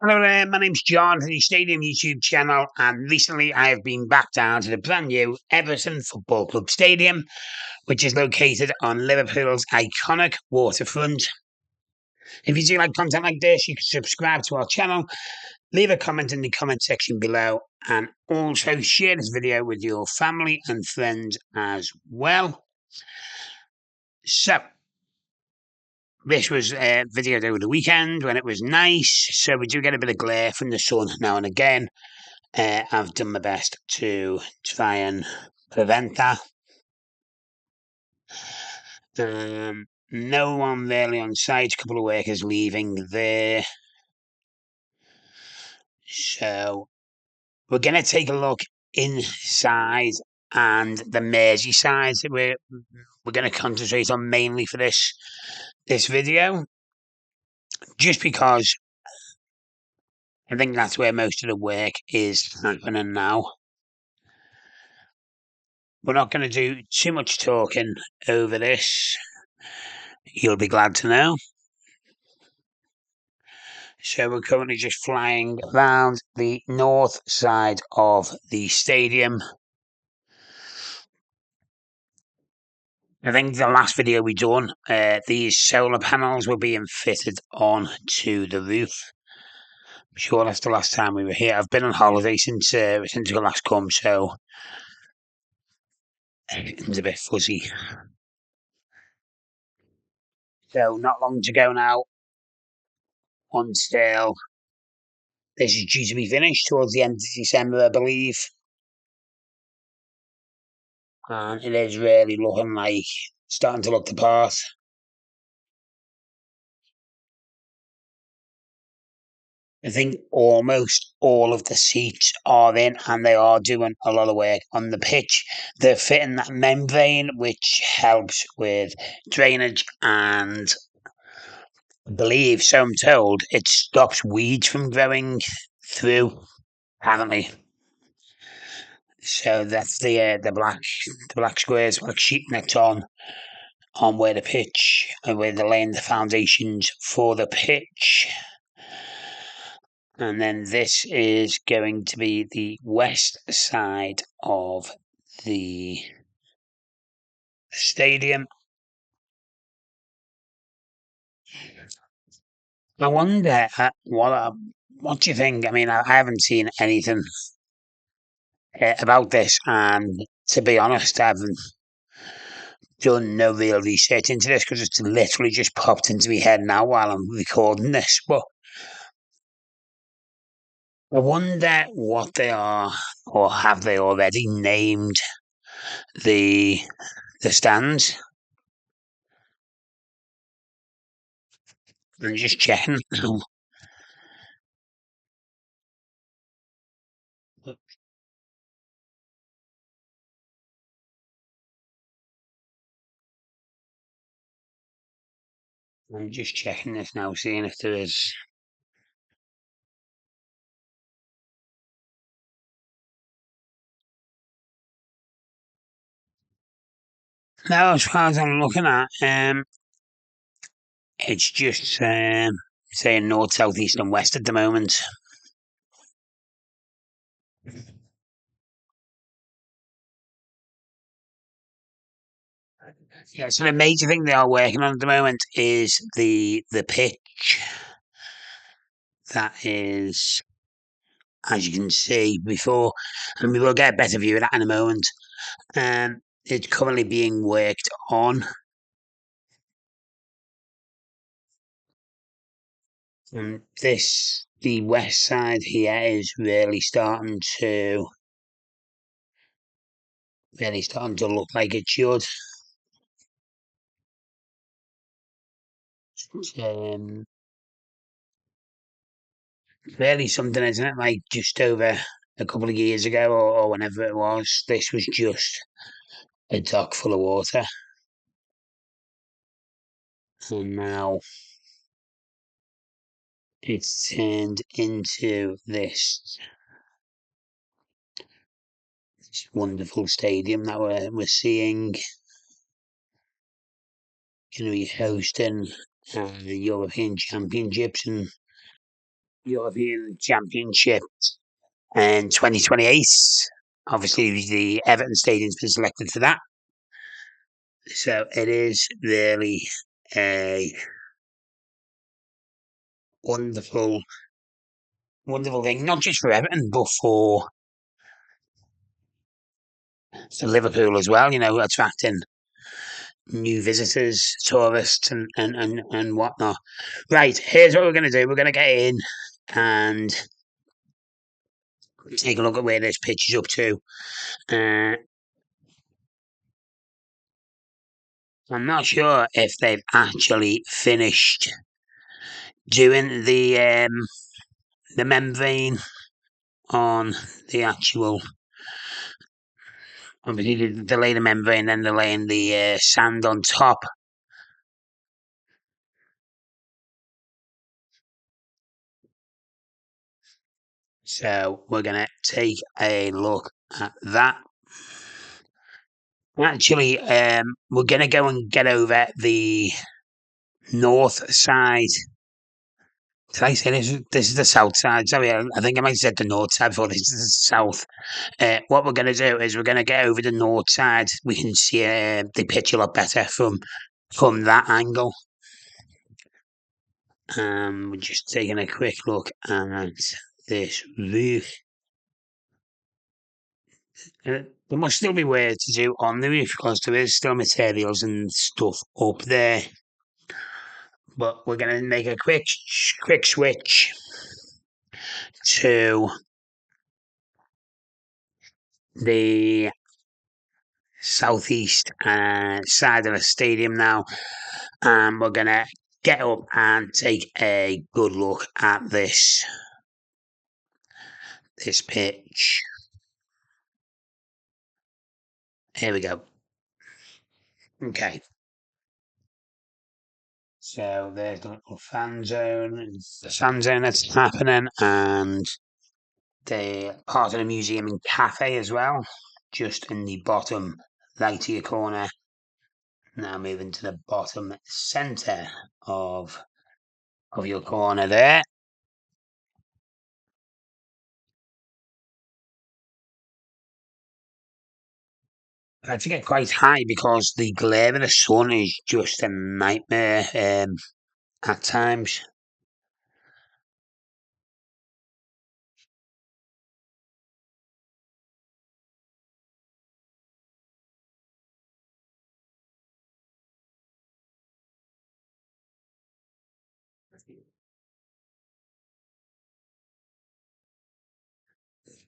Hello there, my name's John from the Stadium YouTube channel, and recently I have been back down to the brand new Everton Football Club Stadium, which is located on Liverpool's iconic waterfront. If you do like content like this, you can subscribe to our channel, leave a comment in the comment section below, and also share this video with your family and friends as well. So, this was videoed over the weekend when it was nice, so we do get a bit of glare from the sun now and again. I've done my best to try and prevent that. No one really on site, a couple of workers leaving there. So we're going to take a look inside and the Merseyside that we're going to concentrate on mainly for this video, just because I think that's where most of the work is happening now. We're not going to do too much talking over this, you'll be glad to know. So we're currently just flying around the north side of the stadium. I think the last video we done, these solar panels were being fitted on to the roof. I'm sure that's the last time we were here. I've been on holiday since we last come, so it's a bit fuzzy. So not long to go now until this is due to be finished towards the end of December, I believe. And it is really looking like starting to look the part. I think almost all of the seats are in, and they are doing a lot of work on the pitch. They're fitting that membrane, which helps with drainage, and I believe, so I'm told, it stops weeds from growing through. Apparently, so that's the black squares, black sheet that's on where the pitch and where they're laying the foundations for the pitch. And then this is going to be the west side of the stadium. I wonder what do you think? I mean, I haven't seen anything about this, and to be honest, I haven't done no real research into this because it's literally just popped into my head now while I'm recording this. But I wonder what they are, or have they already named the stands? I'm just checking. I'm just checking this now, seeing if there is. No, as far as I'm looking at, it's just saying north, south, east, and west at the moment. Yeah, so the major thing they are working on at the moment is the pitch. That is, as you can see before, and we will get a better view of that in a moment. It's currently being worked on. And the west side here is really starting to look like it should. Um, Really something, isn't it? Like just over a couple of years ago, or whenever it was, this was just a dock full of water, and now it's turned into this wonderful stadium that we're seeing. Going to be hosting the European Championships and European Championship in 2028. Obviously, the Everton Stadium's been selected for that. So it is really a wonderful, wonderful thing, not just for Everton, but for Liverpool as well, attracting new visitors, tourists, and whatnot. Right, here's what we're going to do. We're going to get in and take a look at where this pitch is up to. Uh, I'm not sure if they've actually finished doing the membrane on the actual. Obviously, they lay the membrane, then they're laying the sand on top. So we're going to take a look at that. Actually, we're going to go and get over the north side. Did I say this? This is the south side. Sorry, I think I might have said the north side before. This is the south. What we're going to do is we're going to get over the north side. We can see the pitch a lot better from that angle. We're just taking a quick look at this roof. There must still be work to do on the roof because there is still materials and stuff up there. But we're going to make a quick switch to the southeast side of the stadium now, and we're going to get up and take a good look at this pitch. Here we go. Okay. So there's the little fan zone, the fan zone that's happening, and the part of the museum and cafe as well, just in the bottom right of your corner. Now moving to the bottom centre of your corner there. I have to get quite high because the glare of the sun is just a nightmare at times.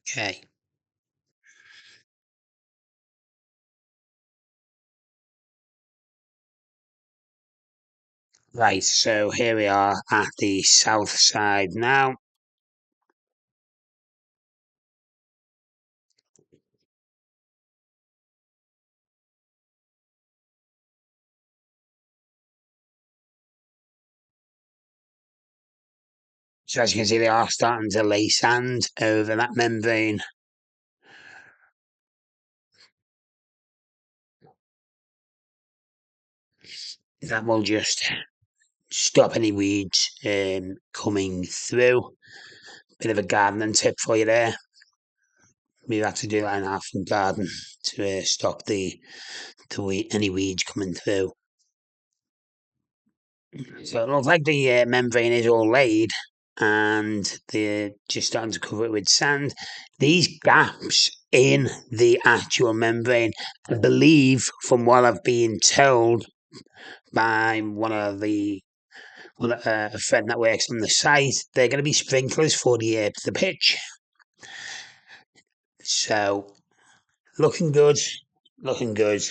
Okay. Right, so here we are at the south side now. So as you can see, they are starting to lay sand over that membrane. That will just stop any weeds coming through. Bit of a gardening tip for you there. We have to do that in our front garden to stop any weeds coming through. So it looks like the membrane is all laid, and they're just starting to cover it with sand. These gaps in the actual membrane, I believe, from what I've been told by a friend that works on the site, they're going to be sprinklers for the pitch. So looking good, looking good.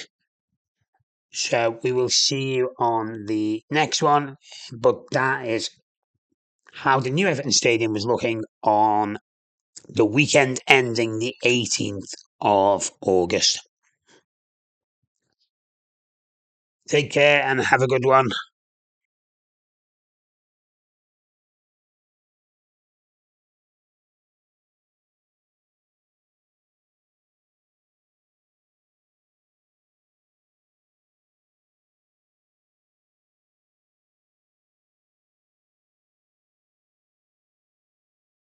So we will see you on the next one, but that is how the new Everton Stadium was looking on the weekend ending the 18th of August. Take care and have a good one.